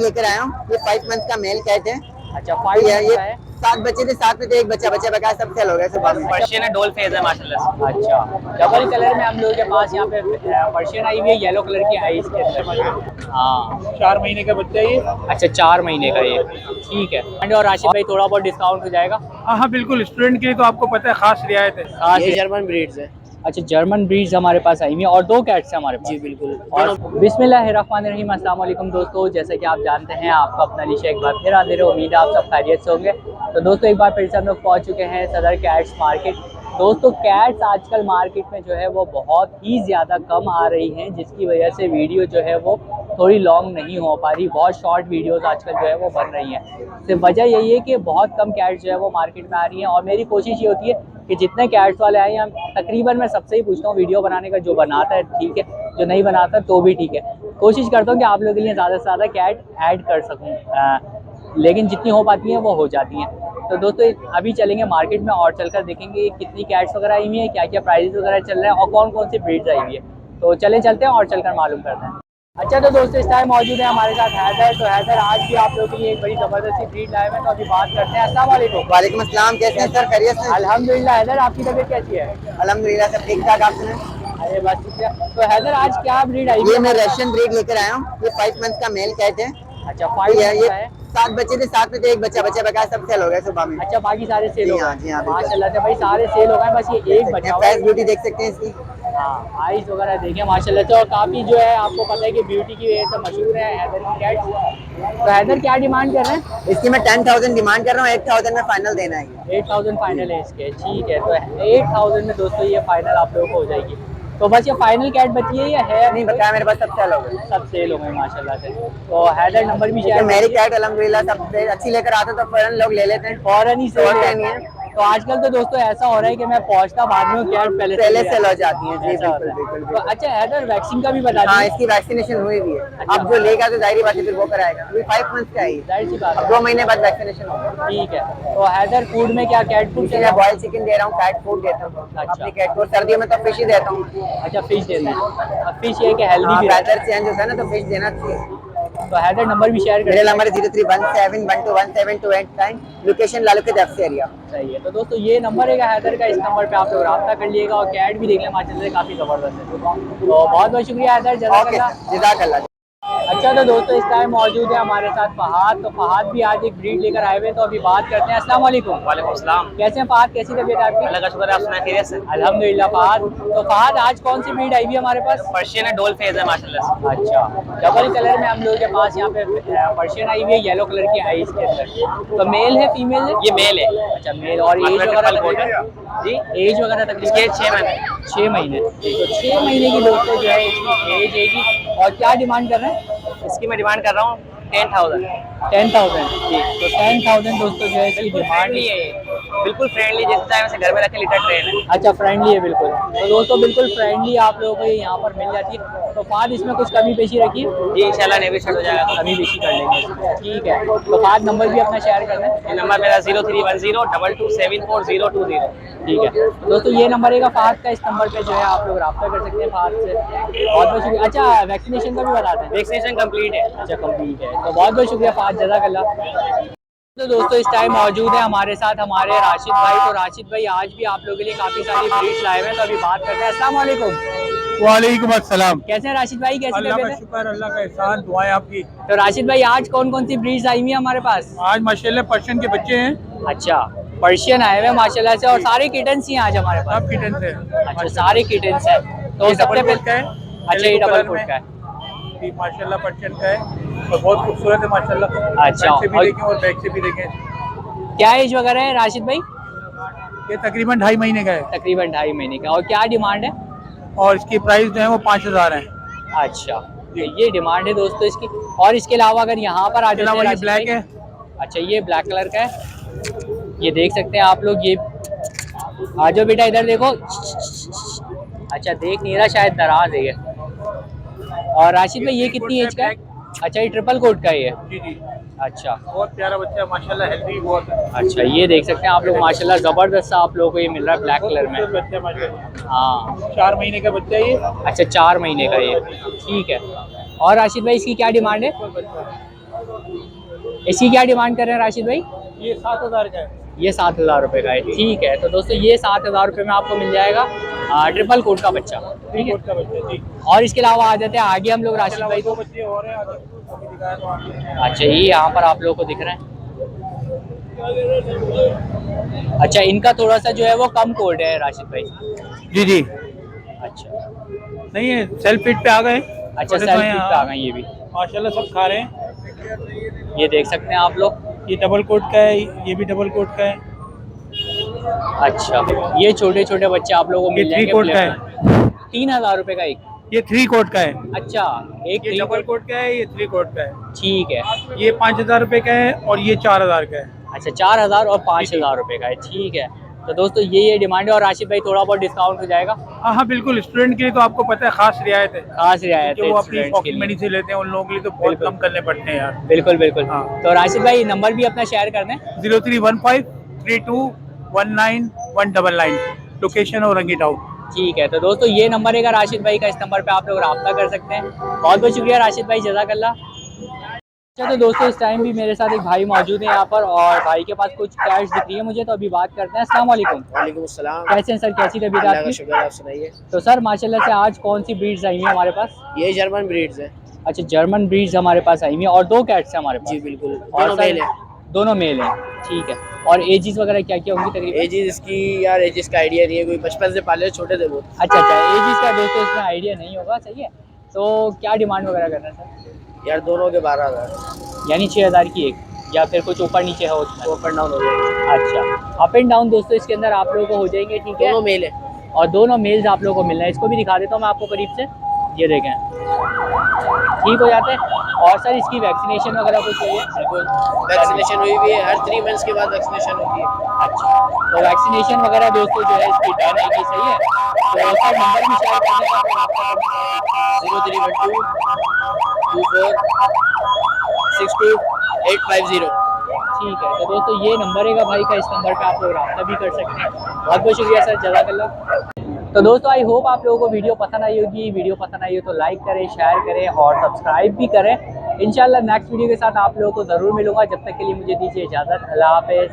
लेकर आया हूँ। ये 5 मंथ का मेल कैट है। अच्छा 5 मंथ का है। 7 बच्चे थे, 7 में तो एक बच्चा बकाया सब सेल हो गया सुबह में। पर्शियन है, डोल फेज है माशाल्लाह से। अच्छा डबल कलर में हम लोगों के पास यहाँ पे पर्शियन आई हुई है, येलो कलर की आई इसके अंदर। हाँ 4 महीने का बच्चा ये। अच्छा 4 महीने का ये, ठीक है। और राशिद भाई थोड़ा बहुत डिस्काउंट हो जाएगा? हाँ बिल्कुल, स्टूडेंट के लिए तो आपको पता है खास रियायत है। खास ये जर्मन ब्रीड्स है। अच्छा जर्मन ब्रीड्स हमारे पास आई हुई है और 2 कैट्स हैं हमारे पास। जी बिल्कुल। और बिस्मिल्लाहिर्रहमानिर्रहीम, अस्सलाम वालेकुम दोस्तों। जैसे कि आप जानते हैं आपका अपना निशा एक बार फिर हाजिर है। उम्मीद है आप सब खैरियत से होंगे। तो दोस्तों एक बार फिर से हम लोग पहुंच चुके हैं सदर कैट्स मार्केट। दोस्तों कैट्स आजकल मार्केट में जो है वो बहुत ही ज़्यादा कम आ रही हैं, जिसकी वजह से वीडियो जो है वो थोड़ी लॉन्ग नहीं हो पा रही। बहुत शॉर्ट वीडियोस आजकल जो है वो बन रही हैं। सिर्फ वजह यही है कि बहुत कम कैट्स जो है वो मार्केट में आ रही हैं। और मेरी कोशिश ये होती है कि जितने कैट्स वाले आए हैं तकरीबन मैं सबसे ही पूछता हूँ वीडियो बनाने का। जो बनाता है ठीक है, जो नहीं बनाता तो भी ठीक है। कोशिश करता हूँ कि आप लोगों के लिए ज़्यादा से ज़्यादा कैट ऐड कर सकूँ, लेकिन जितनी हो पाती हैं वो हो जाती हैं। तो दोस्तों अभी चलेंगे मार्केट में और चलकर देखेंगे कितनी कैट्स वगैरह आई हुई हैं, क्या क्या प्राइस वगैरह चल रहे हैं और कौन कौन सी ब्रीड्स आई हुई है। तो चलते हैं और चलकर मालूम करते हैं। अच्छा तो दोस्तों इस टाइम मौजूद है हमारे साथ हैदर। तो हैदर आज भी आप लोगों के लिए एक बड़ी ज़बरदस्ती ब्रीड लाए हैं, तो अभी बात करते हैं। अस्सलाम वालेकुम। वालेकुम अस्सलाम, कैसे हैं सर? खैरियत से? अल्हम्दुलिल्लाह। हैदर आपकी तबीयत कैसी है? अल्हम्दुलिल्लाह सब ठीक ठाक। आप सुनाएं? अरे बस ठीक है। तो हैदर आज क्या ब्रीड आई? ये मैं रशियन ब्रीड लेकर आया हूँ। ये 5 मंथ का मेल कैट है। अच्छा 5 मंथ ये का है। 7 बच्चे थे, 7 में तो एक बच्चा बकाया सब सेल हो गया सुबह में। अच्छा बाकी सारे सेल हो जी हाँ, गए? जी हाँ, बिल्कुल। माशाल्लाह से भाई सारे सेल हो गए, बस ये एक बचा हुआ है। प्राइस ब्यूटी देख सकते हैं इसकी। हाँ आइस वगैरह देखें माशाल्लाह से। और काफ़ी जो है आपको पता है कि ब्यूटी की वजह से मशहूर है हैदर की कैट्स। तो हैदर क्या डिमांड कर रहे हैं? इसकी मैं 10,000 डिमांड कर रहा हूँ, 8,000 में फाइनल देना है। 8,000 फाइनल है इसके, ठीक है। तो 8,000 में दोस्तों ये फाइनल आप लोगों को हो जाएगी। तो बस ये फाइनल कैट बची है या है? नहीं बताया, मेरे पास सब सेल हो गए। सब सेल हो गए माशाल्लाह से। तो हैदर नंबर भी शेयर मेरी कैट अल्हम्दुलिल्लाह सबसे अच्छी लेकर आते तो फौरन लोग ले लेते हैं, फौरन ही सेल छोड़ते नहीं है। तो आजकल तो दोस्तों ऐसा हो रहा है कि मैं पहुंचता बाद में कैट पहले सेल हो जाती है। जी ऐसा होता बिल्कुल है। बिल्कुल तो अच्छा हैदर वैक्सीन का भी बता हाँ, दीजिए। इसकी वैक्सीनेशन हुई भी है। अच्छा। अब जो लेगा तो जाहिर बात है फिर वो कराएगा। अभी 5 मंथ का है, जाहिर सी बात है। 2 महीने बाद वैक्सीनेशन होगा। ठीक है। तो हैदर फूड में क्या कैट फूड मैं बॉयल चिकन दे रहा हूँ, कैट फूड देता हूँ। अच्छा। अपनी कैट को सर्दियों में तो फिश ही देता हूँ। अच्छा फिश देते हैं। फिश ये कि हेल्दी भी है। वेदर चेंज होता है ना तो फिश देना चाहिए। तो हैदर नंबर भी शेयर मेरा करें। नंबर 0317121728, लोकेशन लालूके दफ्तर एरिया। सही है। तो दोस्तों ये नंबर है हैदर का, इस नंबर पे आप लोग रब्ता कर लीजिएगा। और कैट भी देख लें माशाल्लाह से काफ़ी ज़बरदस्त है। तो बहुत बहुत शुक्रिया हैदर, जज़ाकल्लाह। जज़ाकल्लाह। अच्छा तो दोस्तों इस टाइम मौजूद है हमारे साथ फहाद। तो फहाद भी आज एक ब्रीड लेकर आए हुए हैं, तो अभी बात करते हैं। अस्सलाम वालेकुम। वालेकुम अस्सलाम। कैसे हैं फहाद, कैसी तबीयत आपकी? अल्लाह का शुक्र है, आप सुनाए खैरियत से? अल्हम्दुलिल्लाह। फहाद तो फहाद आज कौन सी ब्रीड आई हुई है हमारे पास? पर्शियन है, डोल फेज है माशाल्लाह से। अच्छा डबल कलर में हम लोगों के पास यहाँ पे पर्शियन आई हुई है, येलो कलर की आई इसके अंदर। तो मेल है फीमेल है? ये मेल है। अच्छा मेल। और एज वगैरह तकरीबन? जी एज वगैरह तकरीबन? इसके 6 महीने। 6 महीने। तो 6 महीने की दोस्तों जो है इसकी एज है। और क्या डिमांड कर रहे हैं? इसकी मैं डिमांड कर रहा हूँ 10,000। 10,000 जी। तो 10,000 दोस्तों जो है इसकी डिमांड फ्रेंडली है ये, बिल्कुल फ्रेंडली, जैसे चाहे वैसे घर में रखे लीटर ट्रेन है। अच्छा फ्रेंडली है बिल्कुल। तो दोस्तों बिल्कुल फ्रेंडली आप लोगों को ये यहाँ पर मिल जाती है। तो फाद इसमें कुछ कमी पेशी रखी है? जी इंशाल्लाह नेगोशिएट हो जाएगा। कमी पेशी कर लेंगे इसमें, ठीक है। तो फाद नंबर भी अपना शेयर कर दें। ये नंबर मेरा 031022742020। ठीक है। तो दोस्तों ये नंबर है फाद का, इस नंबर पे जो है आप लोग रब्ता कर सकते हैं फाद से। बहुत बहुत शुक्रिया। अच्छा वैक्सीनेशन का भी बता दें। वैक्सीनेशन कंप्लीट है। अच्छा कंप्लीट है। तो बहुत बहुत शुक्रिया फाद, जज़ाकल्लाह। तो दोस्तों इस टाइम मौजूद है हमारे साथ हमारे राशिद भाई। तो राशिद भाई आज भी आप लोगों के लिए काफ़ी सारी ब्रीड्स लाए हुए हैं, तो अभी बात करते हैं। अस्सलाम वालेकुम। वालेकुम अस्सलाम। कैसे हैं राशिद भाई, कैसी अल्लाह का तबीयत है? शुक्र, अल्लाह का एहसान, दुआएं आपकी। तो राशिद भाई आज कौन कौन सी ब्रीड्स आई हुई हैं हमारे पास? आज माशाल्लाह पर्शियन के बच्चे हैं। अच्छा पर्शियन आए हुए हैं माशाल्लाह से। और सारे किटन्स ही हैं आज हमारे पास? सब किटन्स हैं। अच्छा सारे किटन्स हैं। तो सबसे डबल कोट का पहले है। अच्छा ये डबल कोट का है। ये माशाल्लाह पर्शियन का है और बहुत खूबसूरत है माशाल्लाह। अच्छा, फ्रंट से भी और- देखें और बैक से भी देखें। क्या एज वगैरह है राशिद भाई? ये तकरीबन 2.5 महीने का है तकरीबन 2.5 महीने का। और क्या डिमांड है? और इसकी प्राइस जो है वो 5,000 है। अच्छा तो ये डिमांड है दोस्तों इसकी। और इसके अलावा अगर यहाँ पर आ इसके अलावा जाए ये ब्लैक है। अच्छा ये ब्लैक कलर का है, ये देख सकते हैं आप लोग। ये आ जाओ बेटा इधर देखो। अच्छा देख नहीं रहा शायद, नाराज है ये। और राशिद भाई ये कितनी एज का है? अच्छा ये ट्रिपल कोट का ही है। जी जी अच्छा बहुत प्यारा बच्चा है माशाल्लाह, हेल्दी बहुत है। अच्छा ये देख सकते हैं आप लोग माशाल्लाह, ज़बरदस्त सा आप लोगों को ये मिल रहा है ब्लैक कलर में। खूबसूरत बच्चा है माशाल्लाह। हाँ 4 महीने का बच्चा है ये। अच्छा 4 महीने का ये, ठीक है। और राशिद भाई इसकी क्या डिमांड है? इसकी क्या डिमांड कर रहे हैं राशिद भाई? ये 7,000 का है। ये 7,000 रुपये का है, ठीक है। तो दोस्तों ये 7,000 रुपये में आपको मिल जाएगा ट्रिपल कोट का बच्चा, ठीक है। कोट का बच्चा जी। और इसके अलावा आ जाते हैं आगे हम लोग राशिद भाई दो को। बच्चे और हैं आगे, अभी दिखाया तो आपने। अच्छा, ये यहाँ पर आप लोगों को दिख रहे हैं। अच्छा, इनका थोड़ा सा जो है वो कम कोड है राशिद भाई। जी जी। अच्छा नहीं है, सेल्फ फीड पे आ गए। अच्छा, सेल्फ फीड पे आ गए ये भी, माशाल्लाह सब खा रहे हैं। ये देख सकते हैं आप लोग। ये डबल कोट का है, ये भी डबल कोट का है। अच्छा, ये छोटे छोटे बच्चे आप लोगों को ये मिल 3 जाएंगे कोट का है। 3,000 रुपये का एक। ये 3 कोट का है। अच्छा, एक ये 3 डबल कोट, कोट का है, ये 3 कोट का है। ठीक है। ये 5,000 रुपए का है और ये 4,000 का है। अच्छा, 4,000 और 5,000 रुपये का है, ठीक है। तो दोस्तों ये डिमांड है। और राशिद भाई थोड़ा बहुत डिस्काउंट हो जाएगा? हाँ बिल्कुल, स्टूडेंट के लिए तो आपको पता है खास रियायत है। खास रियायत कि है वो अपनी स्टूडेंट्स के पॉकेट लिए। मनी से लेते हैं, उन लोगों के लिए तो बहुत बिल्कुल। कम करने पड़ते हैं यार। बिल्कुल बिल्कुल। हाँ। तो राशिद भाई नंबर भी अपना शेयर कर दें। 0315 3219 199, लोकेशन औरंगी टाउन। ठीक है। तो दोस्तों ये नंबर है राशिद भाई का, इस नंबर पे आप लोग रब्ता कर सकते हैं। बहुत बहुत शुक्रिया राशिद भाई, जज़ाकल्लाह। अच्छा, तो दोस्तों इस टाइम भी मेरे साथ एक भाई मौजूद है यहाँ पर, और भाई के पास कुछ कैश दिख रही है मुझे, तो अभी बात करते हैं। अस्सलाम वालेकुम। वालेकुम अस्सलाम। कैसे हैं सर, कैसी तबीयत अल्लाह का आपकी? शुक्र, आप सुनाइए। तो सर माशाल्लाह से आज कौन सी ब्रीड्स आई हुई है हमारे पास? ये जर्मन ब्रीड्स है। अच्छा, जर्मन ब्रीड्स हमारे पास आई हुई है, और 2 कैट्स हैं हमारे पास। जी बिल्कुल, और दोनों सर, मेल है। दोनों मेल हैं, ठीक है। और एजिस वगैरह क्या क्या होंगी तकरीबन? एजिस इसकी यार, एजिस का आइडिया नहीं है, कोई बचपन से पाले, छोटे थे वो। अच्छा अच्छा, एजिस का दोस्तों इसमें आइडिया नहीं होगा, सही है। तो क्या डिमांड वगैरह करना है सर? यार दोनों के 12,000। यानी 6,000 की एक, या फिर कुछ ऊपर नीचे है उसमें? अप एंड डाउन हो जाएगा। अच्छा, अप एंड डाउन दोस्तों इसके अंदर आप लोगों को हो जाएंगे, ठीक है। दोनों मेल है। और दोनों मेल्स आप लोगों को मिलना है। इसको भी दिखा देता हूँ मैं आपको करीब से, ये देखें, ठीक हो जाते हैं। और सर इसकी वैक्सीनेशन वगैरह कुछ हुई है? बिल्कुल, वैक्सीनेशन हुई भी है, हर 3 मंथ्स के बाद वैक्सीनेशन होती है। अच्छा, तो वैक्सीनेशन वगैरह दोस्तों जो है इसकी डन है कि सही है। तो सर नंबर भी शेयर करने का, फिर आपका 0312 24 62 850। ठीक है। तो दोस्तों ये नंबर है भाई का, इस नंबर पे आप लोग रब्ता भी कर सकते हैं। बहुत बहुत शुक्रिया सर, जज़ाकल्लाह। तो दोस्तों आई होप आप लोगों को वीडियो पसंद आई होगी। वीडियो पसंद आई हो तो लाइक करें, शेयर करें और सब्सक्राइब भी करें। इंशाल्लाह नेक्स्ट वीडियो के साथ आप लोगों को ज़रूर मिलूंगा। जब तक के लिए मुझे दीजिए इजाज़त। अल्लाह हाफ़िज़।